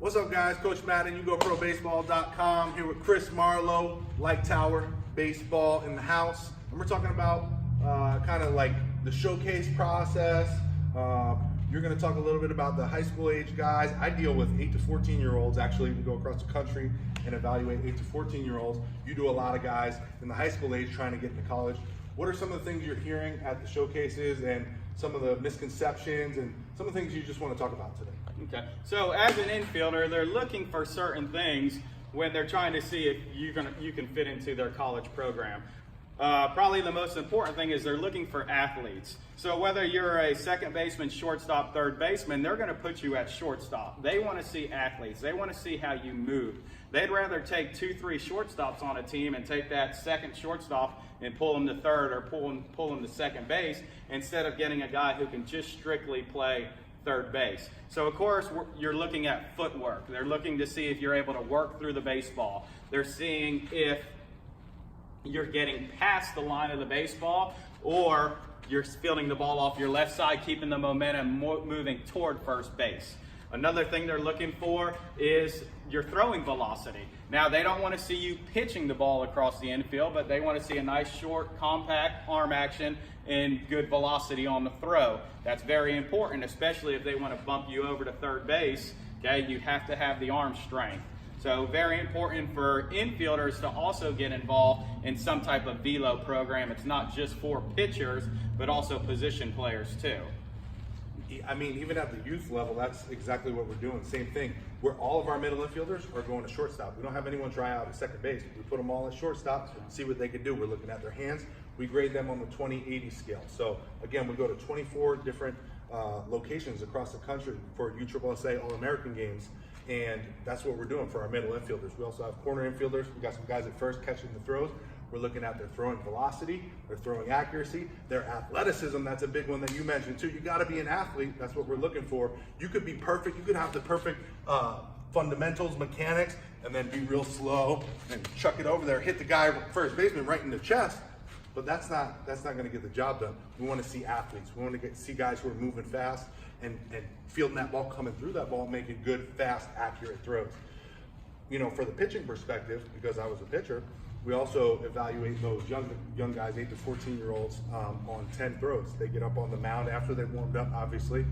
What's up, guys? Coach Madden, YouGoProBaseball.com, here with Chris Marlowe, Light Tower Baseball in the house. And we're talking about kind of like the showcase process. You're going to talk a little bit about the high school age guys. I deal with 8 to 14-year-olds. Actually, we go across the country and evaluate 8 to 14-year-olds. You do a lot of guys in the high school age trying to get into college. What are some of the things you're hearing at the showcases and some of the misconceptions and some of the things you just want to talk about today? Okay, so as an infielder, they're looking for certain things when they're trying to see if you can fit into their college program. Probably the most important thing is they're looking for athletes. So whether you're a second baseman, shortstop, third baseman, they're going to put you at shortstop. They want to see athletes. They want to see how you move. They'd rather take 2-3 shortstops on a team and take that second shortstop and pull them to third or pull them to second base instead of getting a guy who can just strictly play third base. So of course you're looking at footwork. They're looking to see if you're able to work through the baseball. They're seeing if you're getting past the line of the baseball or you're fielding the ball off your left side, keeping the momentum moving toward first base. Another thing they're looking for is your throwing velocity. Now, they don't want to see you pitching the ball across the infield, but they want to see a nice, short, compact arm action and good velocity on the throw. That's very important, especially if they want to bump you over to third base. Okay, you have to have the arm strength. So very important for infielders to also get involved in some type of velo program. It's not just for pitchers, but also position players too. I mean, even at the youth level, that's exactly what we're doing. Same thing. Where all of our middle infielders are going to shortstop. We don't have anyone try out at second base. We put them all at shortstop, see what they can do. We're looking at their hands. We grade them on the 20-80 scale. So again, we go to 24 different locations across the country for USSSA All-American games. And that's what we're doing for our middle infielders. We also have corner infielders. We got some guys at first catching the throws. We're looking at their throwing velocity, their throwing accuracy, their athleticism. That's a big one that you mentioned too. You got to be an athlete. That's what we're looking for. You could be perfect. You could have the perfect fundamentals, mechanics, and then be real slow and chuck it over there, hit the guy first baseman right in the chest. But that's not going to get the job done. We want to see athletes. We want to see guys who are moving fast and fielding that ball, coming through that ball, making good, fast, accurate throws. You know, for the pitching perspective, because I was a pitcher, we also evaluate those young guys, 8 to 14-year-olds, on 10 throws. They get up on the mound after they've warmed up, obviously.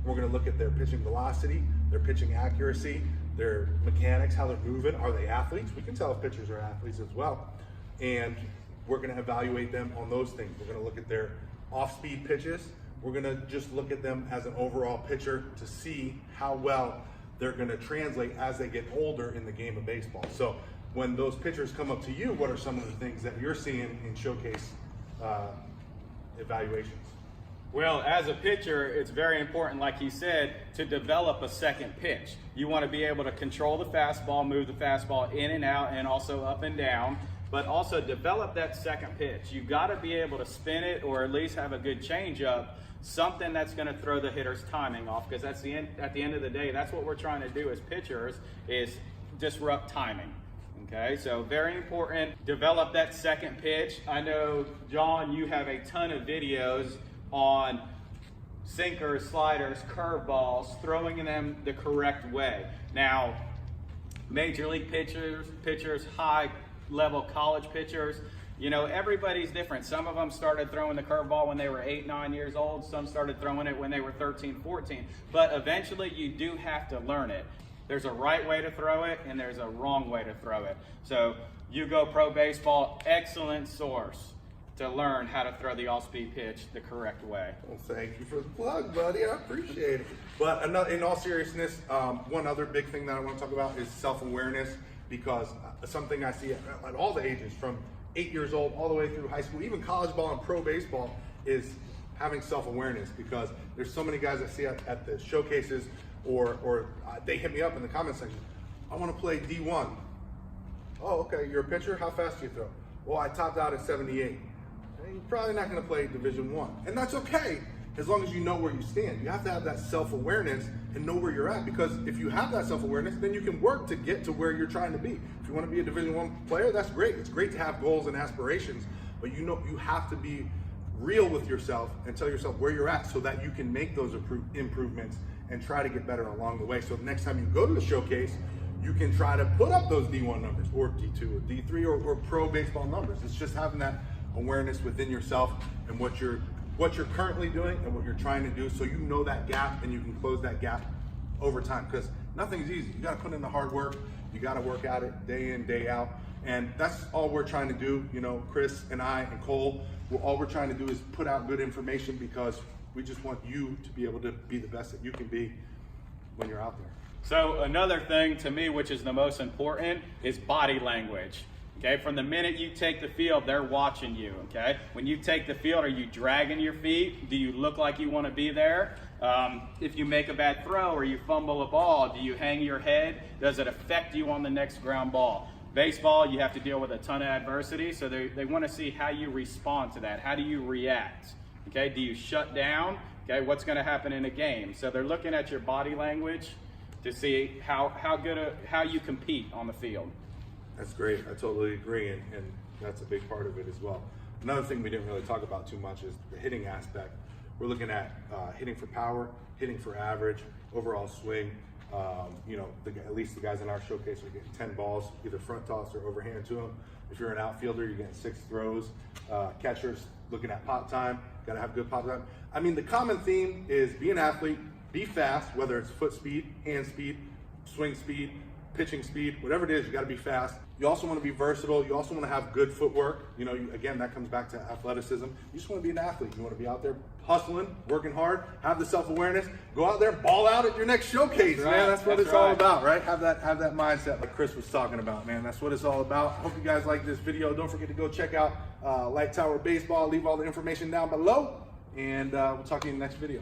We're going to look at their pitching velocity, their pitching accuracy, their mechanics, how they're moving. Are they athletes? We can tell if pitchers are athletes as well. And we're going to evaluate them on those things. We're going to look at their off-speed pitches. We're going to just look at them as an overall pitcher to see how well they're going to translate as they get older in the game of baseball. So when those pitchers come up to you, what are some of the things that you're seeing in showcase evaluations? Well, as a pitcher, it's very important, like he said, to develop a second pitch. You want to be able to control the fastball, move the fastball in and out, and also up and down, but also develop that second pitch. You've got to be able to spin it or at least have a good changeup, something that's going to throw the hitter's timing off, because at the end of the day, that's what we're trying to do as pitchers, is disrupt timing. Okay, so very important, develop that second pitch. I know, John, you have a ton of videos on sinkers, sliders, curveballs, throwing them the correct way. Now, major league pitchers, high-level college pitchers, you know, everybody's different. Some of them started throwing the curveball when they were 8, 9 years old. Some started throwing it when they were 13, 14. But eventually, you do have to learn it. There's a right way to throw it, and there's a wrong way to throw it. So, You Go Pro Baseball, excellent source to learn how to throw the off-speed pitch the correct way. Well, thank you for the plug, buddy. I appreciate it. But in all seriousness, one other big thing that I want to talk about is self-awareness, because something I see at all the ages, from 8 years old all the way through high school, even college ball and pro baseball, is having self-awareness, because there's so many guys I see at the showcases or they hit me up in the comment section. I want to play D1. Oh, okay, you're a pitcher? How fast do you throw? Well, I topped out at 78. You're probably not going to play Division I. And that's okay, as long as you know where you stand. You have to have that self-awareness and know where you're at, because if you have that self-awareness, then you can work to get to where you're trying to be. If you want to be a Division I player, that's great. It's great to have goals and aspirations, but you know you have to be real with yourself and tell yourself where you're at so that you can make those improvements and try to get better along the way. So the next time you go to the showcase, you can try to put up those D1 numbers or D2 or D3 or pro baseball numbers. It's just having that awareness within yourself and what you're currently doing and what you're trying to do, so you know that gap and you can close that gap over time, because nothing's easy. You got to put in the hard work. You got to work at it day in, day out. And that's all we're trying to do. You know, Chris and I and Cole, all we're trying to do is put out good information, because we just want you to be able to be the best that you can be when you're out there. So another thing to me, which is the most important, is body language. Okay, from the minute you take the field, they're watching you. Okay, when you take the field, are you dragging your feet? Do you look like you want to be there? If you make a bad throw or you fumble a ball, do you hang your head? Does it affect you on the next ground ball? Baseball, you have to deal with a ton of adversity, so they want to see how you respond to that. How do you react? Okay, do you shut down? Okay, what's going to happen in a game? So they're looking at your body language to see how you compete on the field. That's great. I totally agree, and that's a big part of it as well. Another thing we didn't really talk about too much is the hitting aspect. We're looking at hitting for power, hitting for average, overall swing. You know, at least the guys in our showcase are getting 10 balls, either front toss or overhand to them. If you're an outfielder, you're getting 6 throws. Catchers, looking at pop time, got to have good pop time. I mean, the common theme is be an athlete, be fast, whether it's foot speed, hand speed, swing speed, pitching speed, whatever it is, you got to be fast. You also want to be versatile. You also want to have good footwork. You know, again, that comes back to athleticism. You just want to be an athlete. You want to be out there hustling, working hard, have the self-awareness, go out there, ball out at your next showcase, man. That's what it's all about, right? Have that mindset like Chris was talking about, man. That's what it's all about. Hope you guys like this video. Don't forget to go check out Light Tower Baseball. Leave all the information down below, and we'll talk to you in the next video.